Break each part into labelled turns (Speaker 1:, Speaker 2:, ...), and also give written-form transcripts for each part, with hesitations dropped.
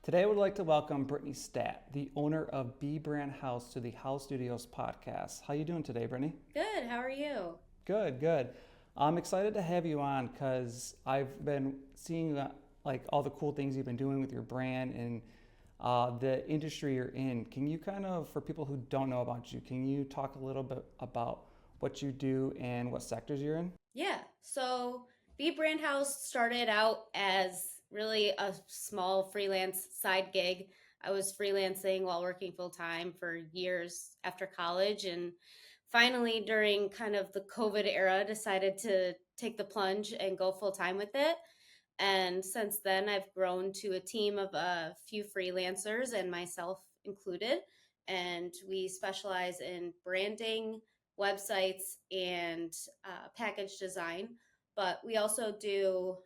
Speaker 1: Today I would like to welcome Brittany Statt, the owner of B Brand House, to the Howell Studios podcast. How you doing today, Brittany?
Speaker 2: Good. How are you?
Speaker 1: Good, good. I'm excited to have you on because I've been seeing like all the cool things you've been doing with your brand and the industry you're in. Can you kind of, for people who don't know about you, can you talk a little bit about what you do and what sectors you're in?
Speaker 2: Yeah. So B Brand House started out as really a small freelance side gig. I was freelancing while working full time for years after college, and finally during kind of the COVID era decided to take the plunge and go full time with it. And since then, I've grown to a team of a few freelancers and myself included. And we specialize in branding, websites, and package design. But we also do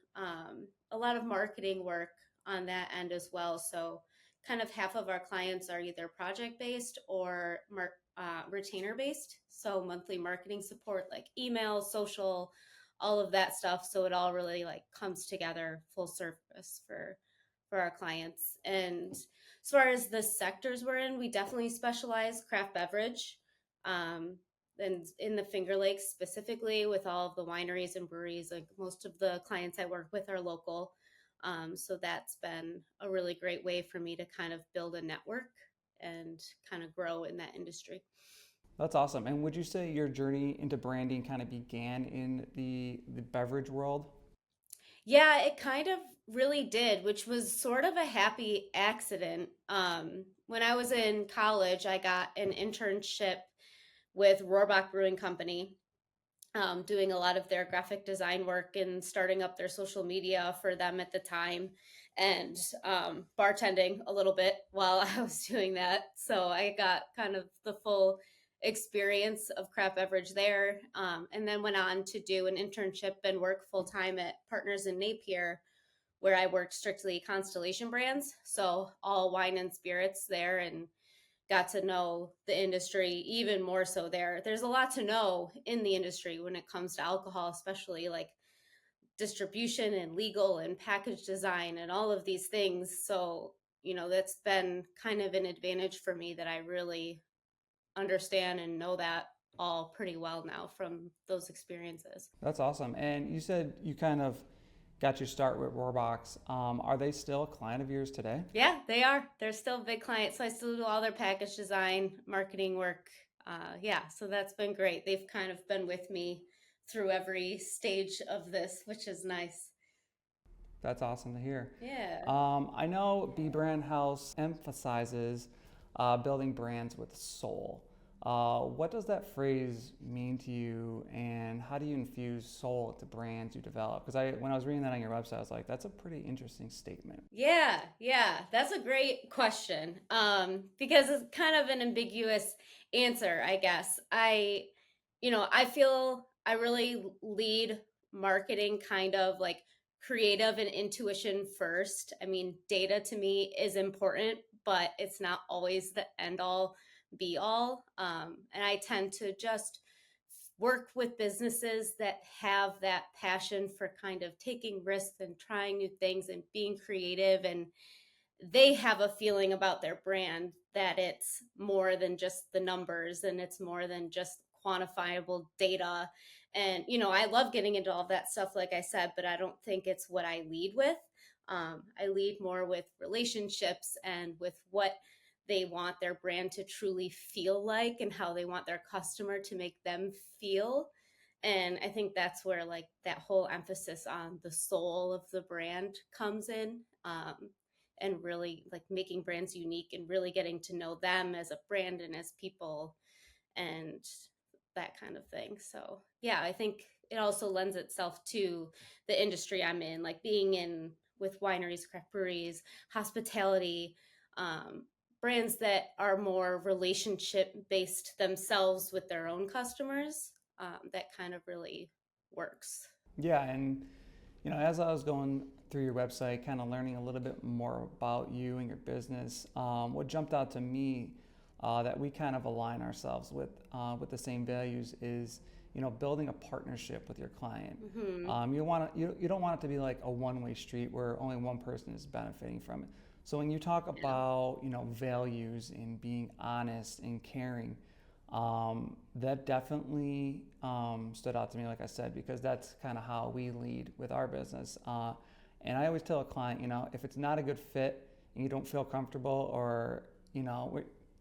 Speaker 2: a lot of marketing work on that end as well. So, kind of half of our clients are either project based or retainer based. So, monthly marketing support like email, social, all of that stuff, so it all really like comes together full service for our clients. And as far as the sectors we're in, we definitely specialize craft beverage, and in the Finger Lakes specifically with all of the wineries and breweries. Like most of the clients I work with are local, so that's been a really great way for me to kind of build a network and kind of grow in that industry.
Speaker 1: That's awesome. And would you say your journey into branding kind of began in the beverage world?
Speaker 2: Yeah, it kind of really did, which was sort of a happy accident. When I was in college, I got an internship with Rohrbach Brewing Company, doing a lot of their graphic design work and starting up their social media for them at the time, and bartending a little bit while I was doing that. So I got kind of the full experience of craft beverage there, and then went on to do an internship and work full time at Partners in Napier, where I worked strictly Constellation brands. So all wine and spirits there, and got to know the industry even more so there. There's a lot to know in the industry when it comes to alcohol, especially like distribution and legal and package design and all of these things. So, that's been kind of an advantage for me that I really understand and know that all pretty well now from those experiences.
Speaker 1: That's awesome. And you said you kind of got your start with Rohrbox. Are they still a client of yours today?
Speaker 2: Yeah, they are. They're still big clients. So I still do all their package design, marketing work. Yeah, so that's been great. They've kind of been with me through every stage of this, which is nice.
Speaker 1: That's awesome to hear.
Speaker 2: Yeah.
Speaker 1: I know B Brand House emphasizes building brands with soul. What does that phrase mean to you, and how do you infuse soul into brands you develop? Because when I was reading that on your website, I was like, that's a pretty interesting statement.
Speaker 2: Yeah, that's a great question. Because it's kind of an ambiguous answer, I guess. I feel I really lead marketing kind of like creative and intuition first. I mean, data to me is important, but it's not always the end all be all. And I tend to just work with businesses that have that passion for kind of taking risks and trying new things and being creative, and they have a feeling about their brand that it's more than just the numbers and it's more than just quantifiable data. And I love getting into all that stuff, like I said, but I don't think it's what I lead with. I lead more with relationships and with what they want their brand to truly feel like and how they want their customer to make them feel. And I think that's where like that whole emphasis on the soul of the brand comes in, and really like making brands unique and really getting to know them as a brand and as people and that kind of thing. So yeah, I think it also lends itself to the industry I'm in, like being in with wineries, craft breweries, hospitality, um, brands that are more relationship based themselves with their own customers. That kind of really works.
Speaker 1: Yeah, and as I was going through your website, kind of learning a little bit more about you and your business, what jumped out to me that we kind of align ourselves with the same values is building a partnership with your client.
Speaker 2: Hmm.
Speaker 1: You don't want it to be like a one-way street where only one person is benefiting from it. So when you talk
Speaker 2: Yeah.
Speaker 1: about values and being honest and caring, that definitely stood out to me, like I said, because that's kind of how we lead with our business. And I always tell a client, if it's not a good fit and you don't feel comfortable, or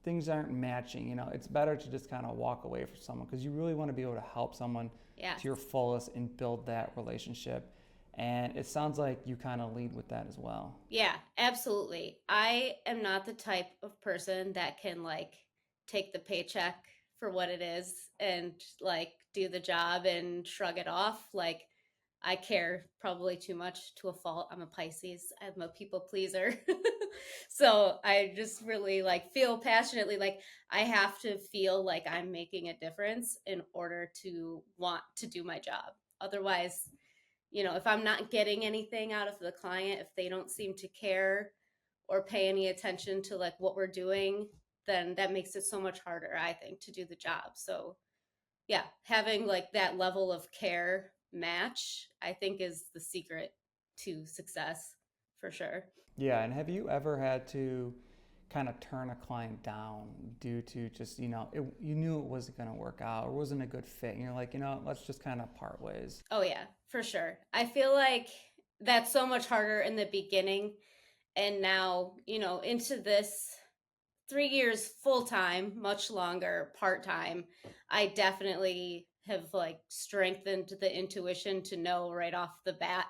Speaker 1: things aren't matching, it's better to just kind of walk away from someone, because you really want to be able to help someone
Speaker 2: Yes.
Speaker 1: to your fullest and build that relationship. And it sounds like you kind of lead with that as well.
Speaker 2: Yeah, absolutely. I am not the type of person that can like take the paycheck for what it is and like do the job and shrug it off. Like I care probably too much to a fault. I'm a Pisces. I'm a people pleaser. So I just really like feel passionately like I have to feel like I'm making a difference in order to want to do my job. Otherwise, if I'm not getting anything out of the client, if they don't seem to care or pay any attention to like what we're doing, then that makes it so much harder, I think, to do the job. So, yeah, having like that level of care match, I think is the secret to success for sure.
Speaker 1: Yeah, and have you ever had to kind of turn a client down due to just, you knew it wasn't going to work out or wasn't a good fit, and you're like, let's just kind of part ways?
Speaker 2: Oh, yeah, for sure. I feel like that's so much harder in the beginning. And now, into this 3 years full time, much longer part time, I definitely have like strengthened the intuition to know right off the bat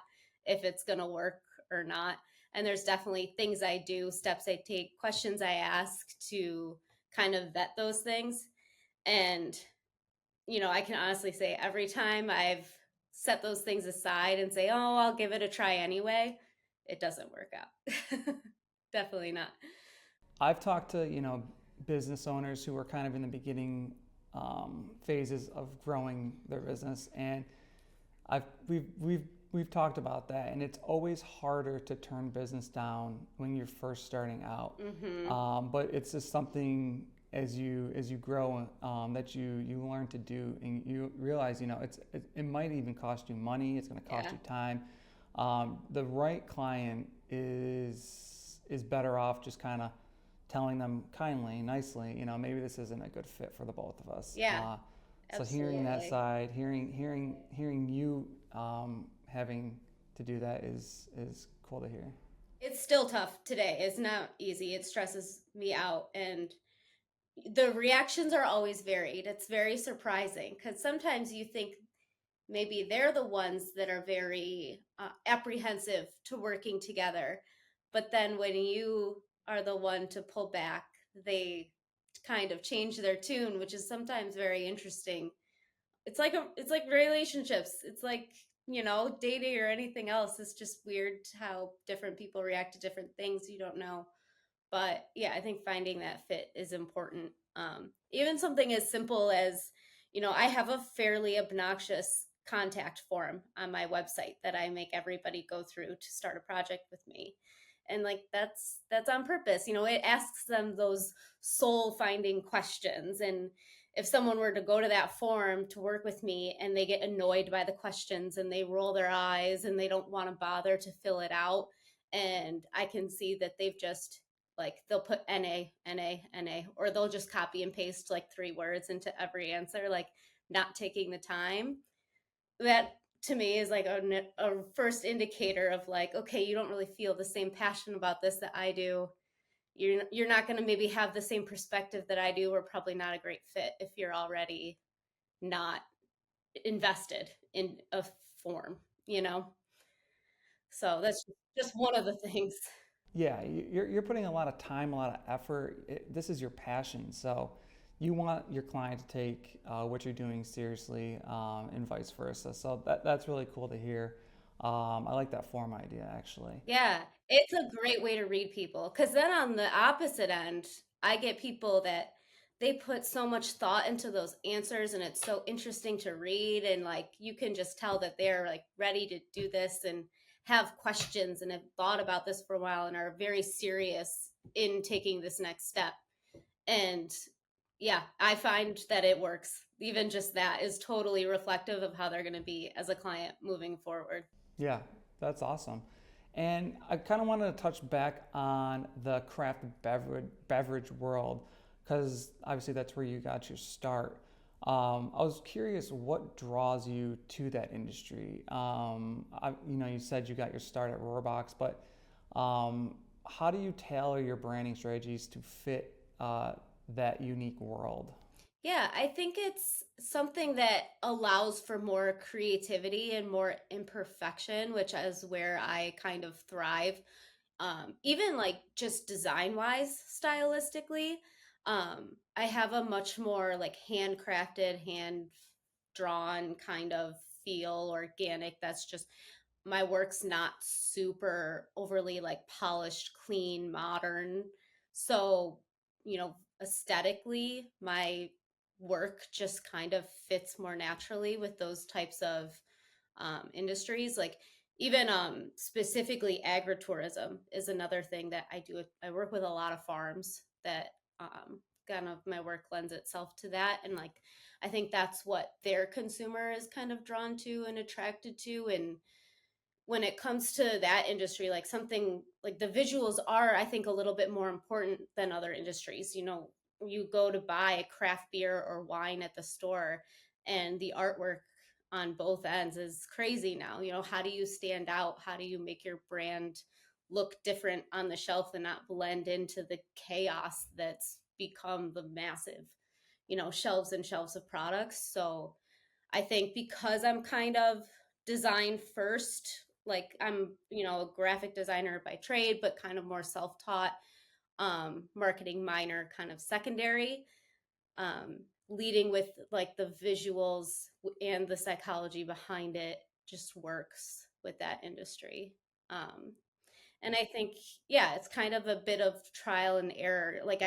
Speaker 2: if it's going to work or not. And there's definitely things I do, steps I take, questions I ask to kind of vet those things. And, I can honestly say every time I've set those things aside and say, oh, I'll give it a try anyway, it doesn't work out. Definitely not.
Speaker 1: I've talked to, business owners who are kind of in the beginning phases of growing their business, and I've we've talked about that, and it's always harder to turn business down when you're first starting out.
Speaker 2: Hmm.
Speaker 1: But it's just something as you grow that you learn to do, and you realize it might even cost you money. It's going to cost
Speaker 2: Yeah.
Speaker 1: you time. The right client is better off just kind of telling them kindly, nicely, maybe this isn't a good fit for the both of us.
Speaker 2: Yeah,
Speaker 1: So hearing that
Speaker 2: absolutely.
Speaker 1: side, hearing you having to do that is cool to hear.
Speaker 2: It's still tough today. It's not easy. It stresses me out. And the reactions are always varied. It's very surprising because sometimes you think maybe they're the ones that are very apprehensive to working together. But then when you are the one to pull back, they kind of change their tune, which is sometimes very interesting. It's like relationships. It's like, dating or anything else. It's just weird how different people react to different things. You don't know. But yeah, I think finding that fit is important. Even something as simple as, I have a fairly obnoxious contact form on my website that I make everybody go through to start a project with me. And like that's on purpose. It asks them those soul finding questions. And if someone were to go to that form to work with me and they get annoyed by the questions and they roll their eyes and they don't want to bother to fill it out, and I can see that they've just like they'll put NA, or they'll just copy and paste like 3 words into every answer, like not taking the time. That to me is like a first indicator of like, okay, you don't really feel the same passion about this that I do. You're not going to maybe have the same perspective that I do. We're probably not a great fit if you're already not invested in a form, you know? So that's just one of the things.
Speaker 1: Yeah, you're putting a lot of time, a lot of effort. This is your passion, so you want your client to take what you're doing seriously, and vice versa. So that's really cool to hear. I like that form idea, actually.
Speaker 2: Yeah, it's a great way to read people. Because then on the opposite end, I get people that they put so much thought into those answers and it's so interesting to read. And like you can just tell that they're like ready to do this and have questions and have thought about this for a while and are very serious in taking this next step. And yeah, I find that it works. even just that is totally reflective of how they're going to be as a client moving forward.
Speaker 1: Yeah, that's awesome. And I kind of wanted to touch back on the craft beverage world because obviously that's where you got your start. I was curious what draws you to that industry. You said you got your start at Roarbox, but how do you tailor your branding strategies to fit that unique world?
Speaker 2: Yeah, I think it's something that allows for more creativity and more imperfection, which is where I kind of thrive. Even like just design wise, stylistically, I have a much more like handcrafted, hand drawn kind of feel, organic. That's just my work's not super overly like polished, clean, modern. So, aesthetically, my work just kind of fits more naturally with those types of industries. Like even specifically agritourism is another thing that I do. I work with a lot of farms that kind of my work lends itself to that. And like, I think that's what their consumer is kind of drawn to and attracted to. And when it comes to that industry, like something like the visuals are, I think, a little bit more important than other industries. You go to buy a craft beer or wine at the store, and the artwork on both ends is crazy now. How do you stand out? How do you make your brand look different on the shelf and not blend into the chaos that's become the massive, shelves and shelves of products? So I think because I'm kind of design first, like I'm, a graphic designer by trade, but kind of more self-taught, marketing minor kind of secondary, um, leading with like the visuals and the psychology behind it just works with that industry. Um, and I think, yeah, it's kind of a bit of trial and error. Like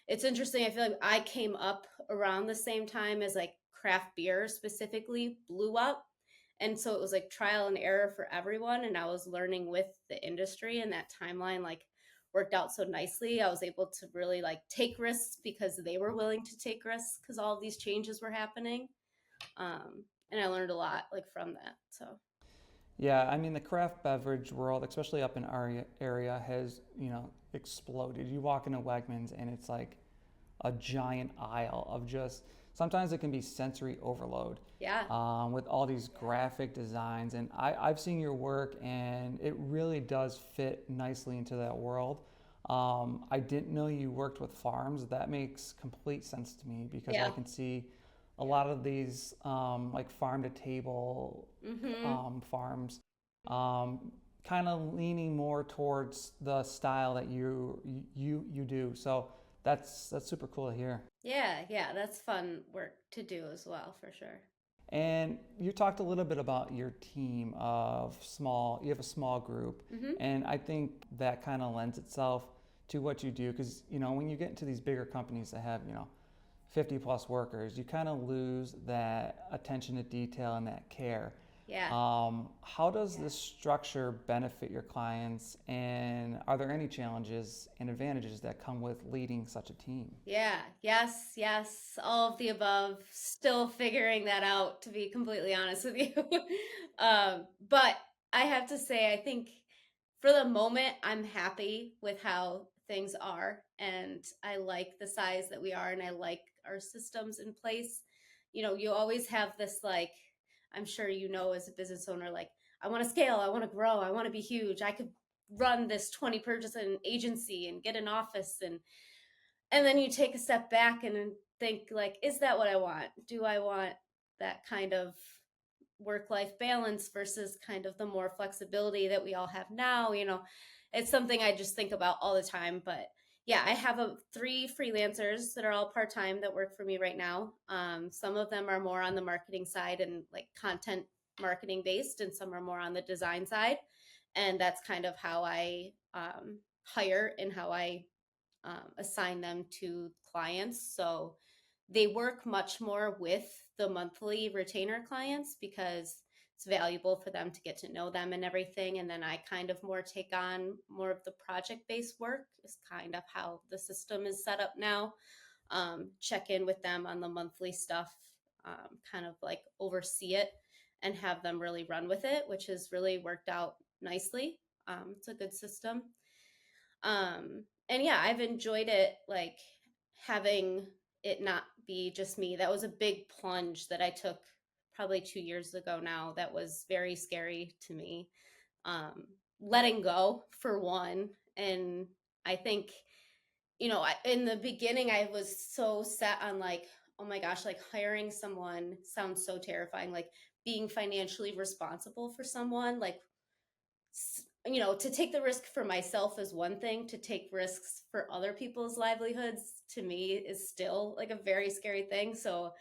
Speaker 2: it's interesting. I feel like I came up around the same time as like craft beer specifically blew up. And so it was like trial and error for everyone. And I was learning with the industry, and that timeline like worked out so nicely. I was able to really like take risks because they were willing to take risks because all of these changes were happening. And I learned a lot like from that. So
Speaker 1: Yeah, I mean the craft beverage world, especially up in our area, has exploded. You walk into Wegmans and it's like a giant aisle of just. Sometimes it can be sensory overload
Speaker 2: yeah.
Speaker 1: with all these graphic designs, and I've seen your work, and it really does fit nicely into that world. I didn't know you worked with farms. That makes complete sense to me because I
Speaker 2: Yeah.
Speaker 1: can see a lot of these like farm to table
Speaker 2: Mm-hmm.
Speaker 1: farms, kind of leaning more towards the style that you do. So that's super cool to hear.
Speaker 2: Yeah, yeah, that's fun work to do as well, for sure.
Speaker 1: And you talked a little bit about your team of you have a small group,
Speaker 2: Hmm.
Speaker 1: and I think that kind of lends itself to what you do because when you get into these bigger companies that have 50 plus workers, you kind of lose that attention to detail and that care.
Speaker 2: Yeah.
Speaker 1: How does this structure benefit your clients, and are there any challenges and advantages that come with leading such a team?
Speaker 2: Yeah. Yes, yes, all of the above. Still figuring that out, to be completely honest with you. But I have to say, I think for the moment, I'm happy with how things are, and I like the size that we are, and I like our systems in place. You always have this like, I'm sure as a business owner, like I want to scale, I want to grow, I want to be huge. I could run this 20-person agency and get an office, and then you take a step back and think like, is that what I want? Do I want that kind of work life balance versus kind of the more flexibility that we all have now? It's something I just think about all the time. But yeah, I have three freelancers that are all part time that work for me right now. Some of them are more on the marketing side and like content marketing based, and some are more on the design side. And that's kind of how I hire and how I assign them to clients. So they work much more with the monthly retainer clients because it's valuable for them to get to know them and everything. And then I kind of more take on more of the project based work, is kind of how the system is set up now. check in with them on the monthly stuff, kind of like oversee it and have them really run with it, which has really worked out nicely. It's a good system. And yeah, I've enjoyed it, like having it not be just me. That was a big plunge that I took probably 2 years ago now. That was very scary to me. Um, Letting go for one. And I think, in the beginning, I was so set on like, oh my gosh, like hiring someone sounds so terrifying. Like being financially responsible for someone, like to take the risk for myself is one thing, to take risks for other people's livelihoods to me is still like a very scary thing. So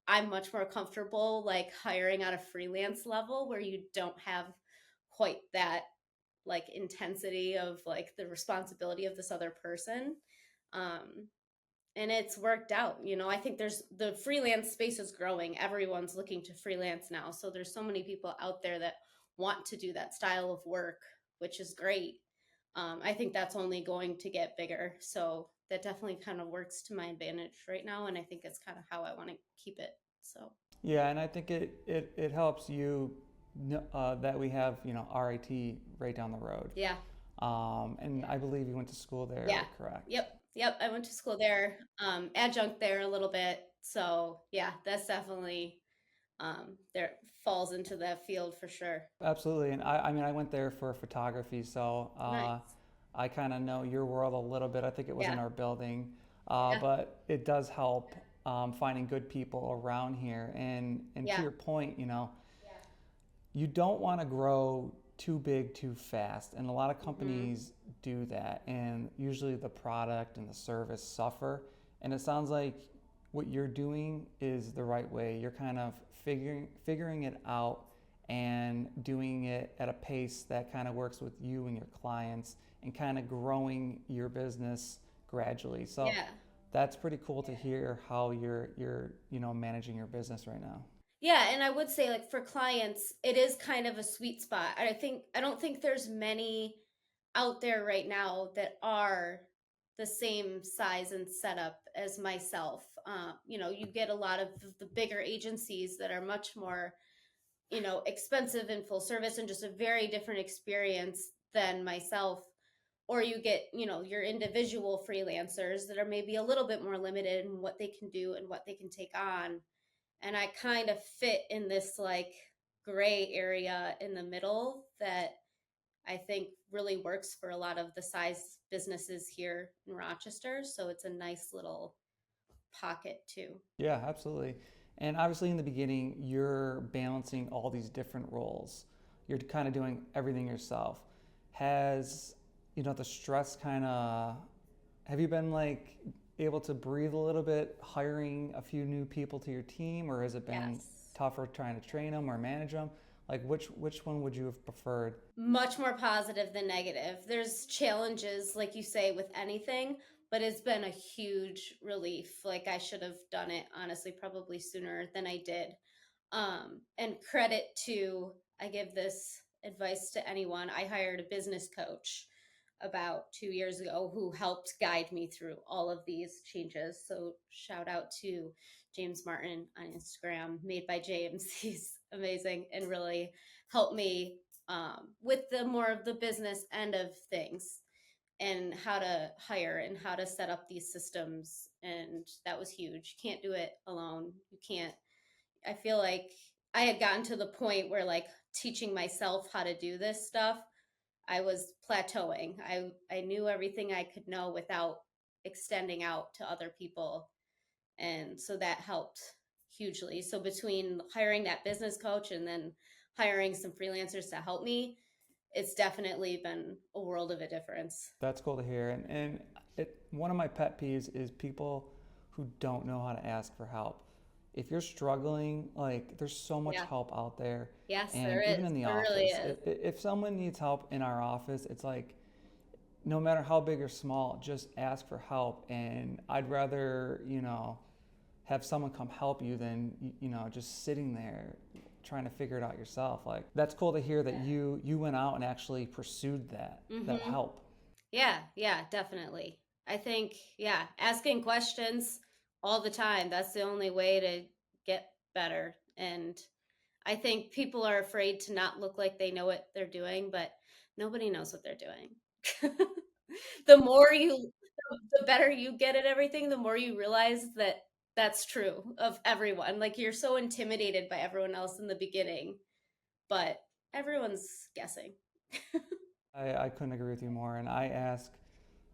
Speaker 2: I'm much more comfortable like hiring at a freelance level where you don't have quite that like intensity of like the responsibility of this other person. Um, and it's worked out. I think there's the freelance space is growing. Everyone's looking to freelance now. So there's so many people out there that want to do that style of work, which is great. I think that's only going to get bigger. So that definitely kind of works to my advantage right now. And I think it's kind of how I want to keep it. So,
Speaker 1: Yeah, and I think it helps you that we have, RIT right down the road.
Speaker 2: yeah.
Speaker 1: And I believe you went to school there,
Speaker 2: Yeah.
Speaker 1: correct?
Speaker 2: Yep. Yep. I went to school there, adjunct there a little bit. So, yeah, that's definitely there falls into that field for sure.
Speaker 1: Absolutely. And I mean, I went there for photography, so
Speaker 2: Nice.
Speaker 1: I kind of know your world a little bit. I think it was in
Speaker 2: Yeah.
Speaker 1: our building,
Speaker 2: Yeah.
Speaker 1: but it does help finding good people around here. And to
Speaker 2: Yeah.
Speaker 1: your point, you don't want to grow too big too fast, and a lot of
Speaker 2: Hmm.
Speaker 1: companies do that, and usually the product and the service suffer. And it sounds like what you're doing is the right way. You're kind of figuring it out and doing it at a pace that kind of works with you and your clients, and kind of growing your business gradually. So
Speaker 2: Yeah.
Speaker 1: that's pretty cool to hear how you're managing your business right now.
Speaker 2: Yeah, and I would say like for clients, it is kind of a sweet spot. I don't think there's many out there right now that are the same size and setup as myself. You get a lot of the bigger agencies that are much more, expensive and full service and just a very different experience than myself. Or you get, your individual freelancers that are maybe a little bit more limited in what they can do and what they can take on. And I kind of fit in this like gray area in the middle that I think really works for a lot of the size businesses here in Rochester. So it's a nice little pocket too.
Speaker 1: Yeah, absolutely. And obviously, in the beginning, you're balancing all these different roles. You're kind of doing everything yourself. Has, the stress kind of, have you been like able to breathe a little bit hiring a few new people to your team, or has it been
Speaker 2: Yes.
Speaker 1: tougher trying to train them or manage them? Like, which one would you have preferred?
Speaker 2: Much more positive than negative. There's challenges, like you say, with anything, but it's been a huge relief. Like I should have done it, honestly, probably sooner than I did. And credit to, I give this advice to anyone. I hired a business coach about 2 years ago who helped guide me through all of these changes. So shout out to James Martin on Instagram, made by James. He's amazing and really helped me with the more of the business end of things and how to hire and how to set up these systems. And that was huge. You can't do it alone. You can't. I feel like I had gotten to the point where like teaching myself how to do this stuff, I was plateauing. I knew everything I could know without extending out to other people. And so that helped hugely. So between hiring that business coach and then hiring some freelancers to help me, it's definitely been a world of a difference.
Speaker 1: That's cool to hear. And one of my pet peeves is people who don't know how to ask for help. If you're struggling, like there's so much
Speaker 2: Yeah.
Speaker 1: help out there,
Speaker 2: Yes, there
Speaker 1: and even
Speaker 2: is.
Speaker 1: in the
Speaker 2: There really
Speaker 1: office,
Speaker 2: is.
Speaker 1: if someone needs help in our office, it's like no matter how big or small, just ask for help. And I'd rather, have someone come help you than just sitting there trying to figure it out yourself. Like that's cool to hear that you went out and actually pursued that
Speaker 2: Hmm.
Speaker 1: help.
Speaker 2: Yeah, yeah, definitely. I think, yeah, asking questions, all the time. That's the only way to get better. And I think people are afraid to not look like they know what they're doing, but nobody knows what they're doing. The more you, the better you get at everything, the more you realize that that's true of everyone. Like you're so intimidated by everyone else in the beginning, but everyone's guessing.
Speaker 1: I couldn't agree with you more. And I ask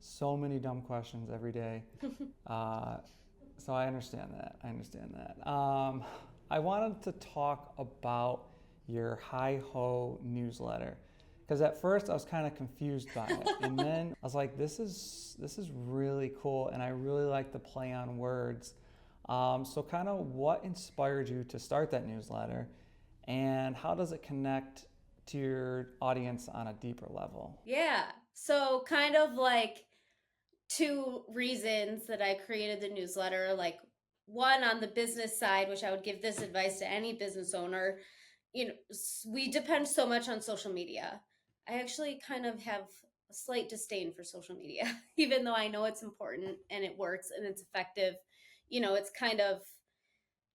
Speaker 1: so many dumb questions every day. Uh, so I understand that. I understand that. I wanted to talk about your Hi Ho newsletter because at first I was kind of confused by it, and then I was like, this is really cool, and I really like the play on words. So kind of what inspired you to start that newsletter, and how does it connect to your audience on a deeper level?
Speaker 2: Yeah. So kind of like two reasons that I created the newsletter. Like one on the business side, which I would give this advice to any business owner. We depend so much on social media. I actually kind of have a slight disdain for social media, even though I know it's important and it works and it's effective. It's kind of,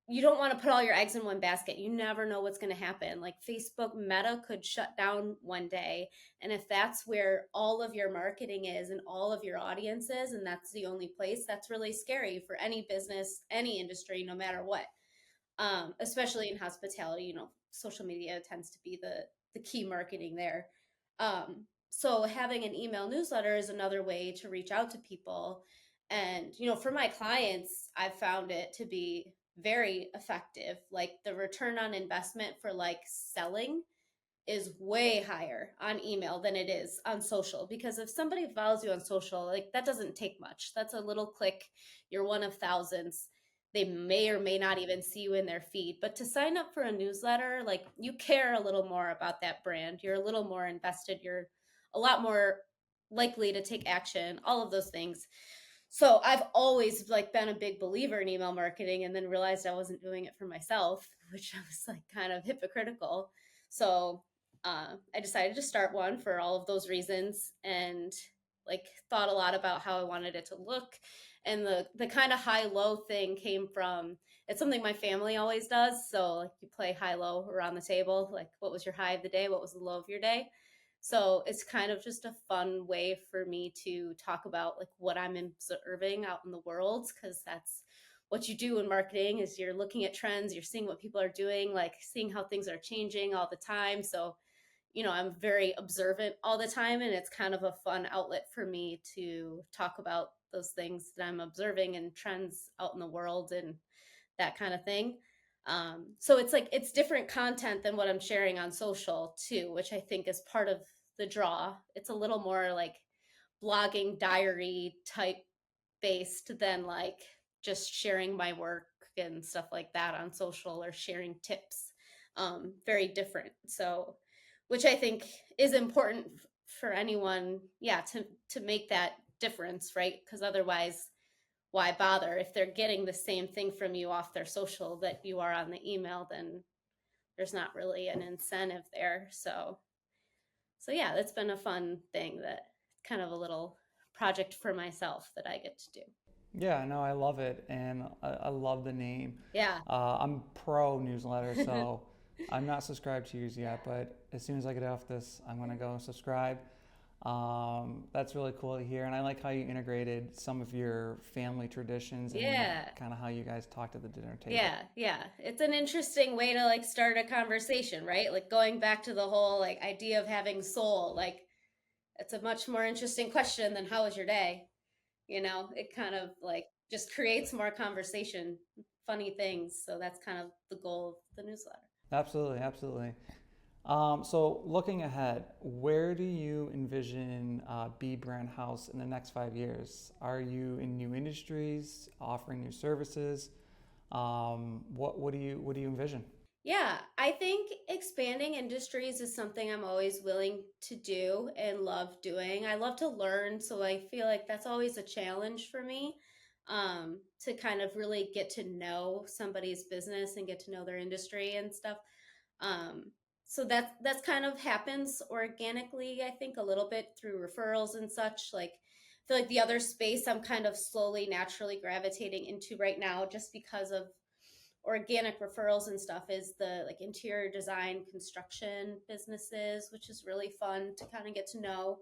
Speaker 2: you don't want to put all your eggs in one basket. You never know what's going to happen. Like Facebook Meta could shut down one day. And if that's where all of your marketing is and all of your audience is, and that's the only place, that's really scary for any business, any industry, no matter what. Especially in hospitality, social media tends to be the key marketing there. So having an email newsletter is another way to reach out to people. And, for my clients, I've found it to be very effective. Like the return on investment for like selling is way higher on email than it is on social, because if somebody follows you on social, like that doesn't take much. That's a little click. You're one of thousands. They may or may not even see you in their feed. But to sign up for a newsletter, like you care a little more about that brand. You're a little more invested. You're a lot more likely to take action, all of those things. So I've always like been a big believer in email marketing, and then realized I wasn't doing it for myself, which I was like kind of hypocritical. So I decided to start one for all of those reasons, and like thought a lot about how I wanted it to look. And the kind of high low thing came from, it's something my family always does. So like you play high low around the table, like what was your high of the day, what was the low of your day. So it's kind of just a fun way for me to talk about like what I'm observing out in the world, because that's what you do in marketing is you're looking at trends, you're seeing what people are doing, like seeing how things are changing all the time. So I'm very observant all the time, and it's kind of a fun outlet for me to talk about those things that I'm observing and trends out in the world and that kind of thing. So it's like it's different content than what I'm sharing on social too, which I think is part of the draw. It's a little more like blogging diary type based than like just sharing my work and stuff like that on social or sharing tips. Very different. So, which I think is important for anyone, yeah, to make that difference, right? Because otherwise, why bother if they're getting the same thing from you off their social that you are on the email? Then there's not really an incentive there. So yeah, that's been a fun thing, that kind of a little project for myself that I get to do.
Speaker 1: Yeah, no, I love it, and I love the name.
Speaker 2: Yeah.
Speaker 1: I'm pro newsletter, so I'm not subscribed to yours yet, but as soon as I get off this, I'm gonna go subscribe. That's really cool to hear, and I like how you integrated some of your family traditions and
Speaker 2: Yeah.
Speaker 1: kind of how you guys talked at the dinner table.
Speaker 2: Yeah. It's an interesting way to like start a conversation, right? Like going back to the whole like idea of having soul. Like it's a much more interesting question than how was your day? It kind of like just creates more conversation, funny things. So that's kind of the goal of the newsletter.
Speaker 1: Absolutely, absolutely. So looking ahead, where do you envision B Brand House in the next 5 years? Are you in new industries, offering new services? What do you envision?
Speaker 2: Yeah, I think expanding industries is something I'm always willing to do and love doing. I love to learn, so I feel like that's always a challenge for me, to kind of really get to know somebody's business and get to know their industry and stuff. Um, so that's kind of happens organically, I think, a little bit through referrals and such. Like feel like the other space I'm kind of slowly, naturally gravitating into right now, just because of organic referrals and stuff, is the like interior design construction businesses, which is really fun to kind of get to know.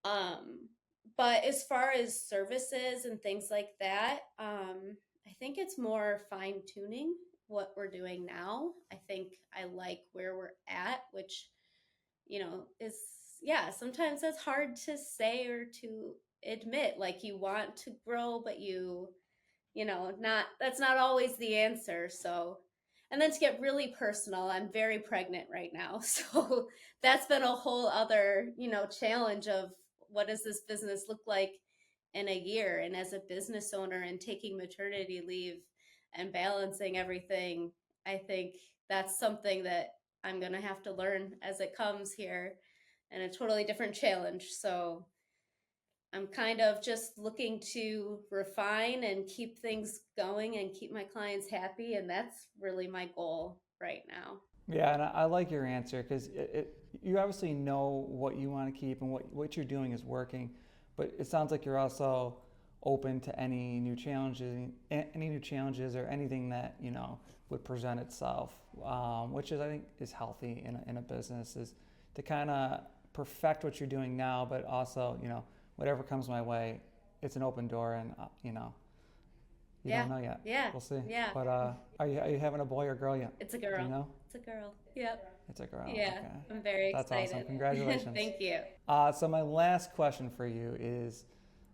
Speaker 2: Um, but as far as services and things like that, I think it's more fine tuning what we're doing now. I think I like where we're at, which, is, yeah, sometimes that's hard to say or to admit. Like you want to grow, but not that's not always the answer. So, and then to get really personal, I'm very pregnant right now. So that's been a whole other, challenge of what does this business look like in a year? And as a business owner and taking maternity leave and balancing everything, I think that's something that I'm going to have to learn as it comes here, and a totally different challenge. So I'm kind of just looking to refine and keep things going and keep my clients happy. And that's really my goal right now.
Speaker 1: Yeah, and I like your answer because you obviously know what you want to keep and what you're doing is working, but it sounds like you're also open to any new challenges or anything that would present itself, which is I think is healthy in a business is to kind of perfect what you're doing now, but also whatever comes my way, it's an open door, and you
Speaker 2: Yeah.
Speaker 1: don't know yet.
Speaker 2: Yeah.
Speaker 1: We'll see.
Speaker 2: Yeah.
Speaker 1: But are you having a boy or girl yet?
Speaker 2: It's a
Speaker 1: Do you
Speaker 2: girl.
Speaker 1: know?
Speaker 2: It's a girl. Yep.
Speaker 1: It's a girl.
Speaker 2: Yeah.
Speaker 1: Okay.
Speaker 2: I'm very
Speaker 1: That's awesome.
Speaker 2: excited.
Speaker 1: Congratulations.
Speaker 2: Thank you.
Speaker 1: So my last question for you is,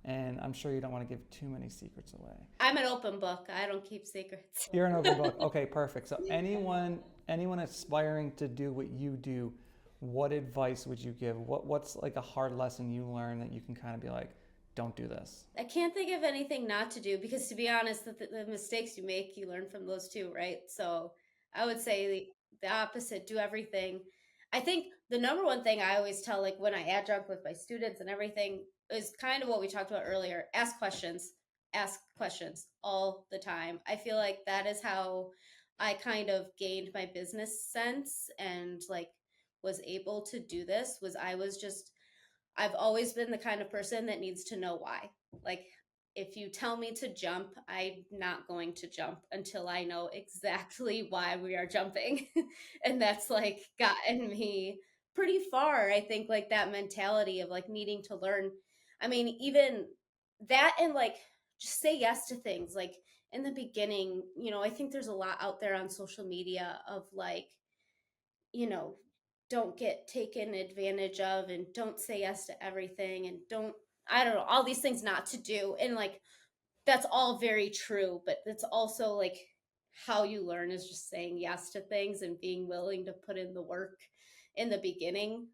Speaker 1: and I'm sure you don't want to give too many secrets away.
Speaker 2: I'm an open book. I don't keep secrets.
Speaker 1: You're an open book. Okay, perfect. So anyone aspiring to do what you do, what advice would you give? What's like a hard lesson you learned that you can kind of be like, don't do this?
Speaker 2: I can't think of anything not to do, because to be honest, the mistakes you make, you learn from those too, right? So I would say the opposite, do everything. I think the number one thing I always tell, like when I adjunct with my students and everything, is kind of what we talked about earlier. Ask questions all the time. I feel like that is how I kind of gained my business sense and like was able to do this. I've always been the kind of person that needs to know why. Like, if you tell me to jump, I'm not going to jump until I know exactly why we are jumping. And that's like gotten me pretty far. I think like that mentality of like needing to learn. I mean, even that, and like just say yes to things. Like in the beginning, I think there's a lot out there on social media of like, you know, don't get taken advantage of, and don't say yes to everything, and don't, I don't know, all these things not to do. And like, that's all very true, but it's also like how you learn is just saying yes to things and being willing to put in the work in the beginning,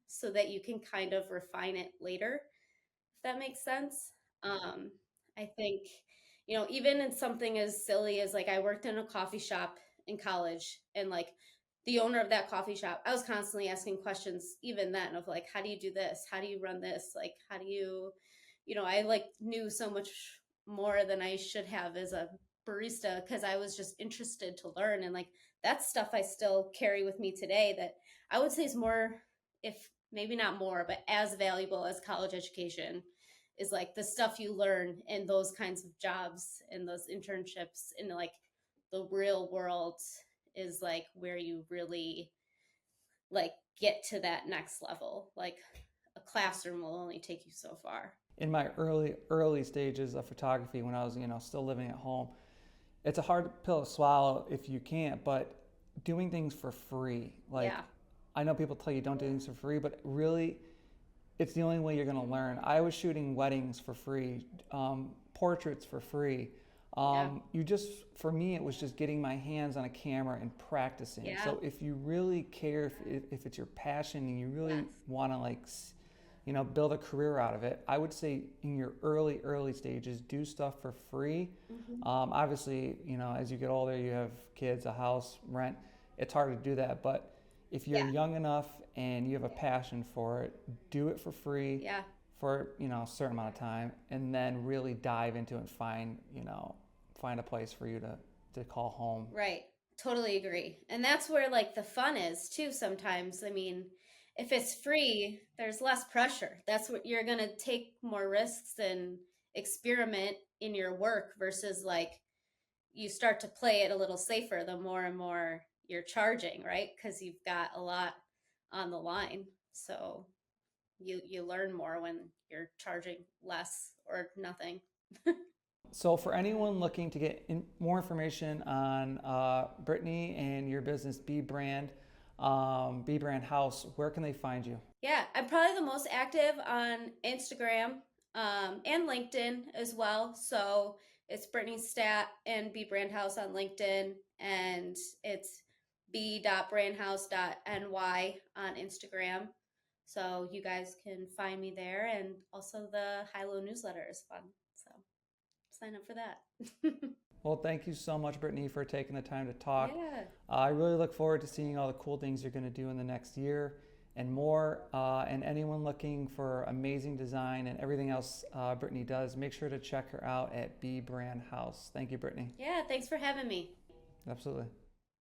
Speaker 2: so that you can kind of refine it later, if that makes sense. I think, even in something as silly as like I worked in a coffee shop in college, and like the owner of that coffee shop, I was constantly asking questions even then of like, how do you do this? How do you run this? Like, how do you, I like knew so much more than I should have as a barista, because I was just interested to learn. And like, that's stuff I still carry with me today, that I would say is more, if maybe not more, but as valuable as college education, is like the stuff you learn in those kinds of jobs and those internships in like the real world, is like where you really like get to that next level. Like a classroom will only take you so far.
Speaker 1: In my early stages of photography, when I was still living at home, it's a hard pill to swallow if you can't, but doing things for free, like,
Speaker 2: Yeah.
Speaker 1: I know people tell you don't do things for free, but really it's the only way you're going to learn. I was shooting weddings for free, portraits for free.
Speaker 2: Yeah.
Speaker 1: For me, it was just getting my hands on a camera and practicing.
Speaker 2: Yeah.
Speaker 1: So if you really care, if it's your passion and you really
Speaker 2: Yes.
Speaker 1: want to like, build a career out of it, I would say in your early stages, do stuff for free. Obviously, as you get older, you have kids, a house, rent. It's hard to do that, but if you're
Speaker 2: Yeah.
Speaker 1: young enough and you have a passion for it, do it for free
Speaker 2: Yeah.
Speaker 1: for a certain amount of time, and then really dive into it and find a place for you to call home.
Speaker 2: Right. Totally agree. And that's where like the fun is too sometimes. I mean, if it's free, there's less pressure. That's what you're going to take more risks and experiment in your work versus like you start to play it a little safer the more and more you're charging, right? Because you've got a lot on the line. So you learn more when you're charging less or nothing.
Speaker 1: So for anyone looking to get more information on Brittany and your business, B Brand House, where can they find you?
Speaker 2: Yeah, I'm probably the most active on Instagram and LinkedIn as well. So it's Brittany Statt and B Brand House on LinkedIn, and it's b.brandhouse.ny on Instagram. So you guys can find me there, and also the High Low newsletter is fun. So sign up for that.
Speaker 1: Well, thank you so much, Brittany, for taking the time to talk.
Speaker 2: Yeah.
Speaker 1: I really look forward to seeing all the cool things you're going to do in the next year and more. And anyone looking for amazing design and everything else Brittany does, make sure to check her out at B Brand House. Thank you, Brittany.
Speaker 2: Yeah, thanks for having me.
Speaker 1: Absolutely.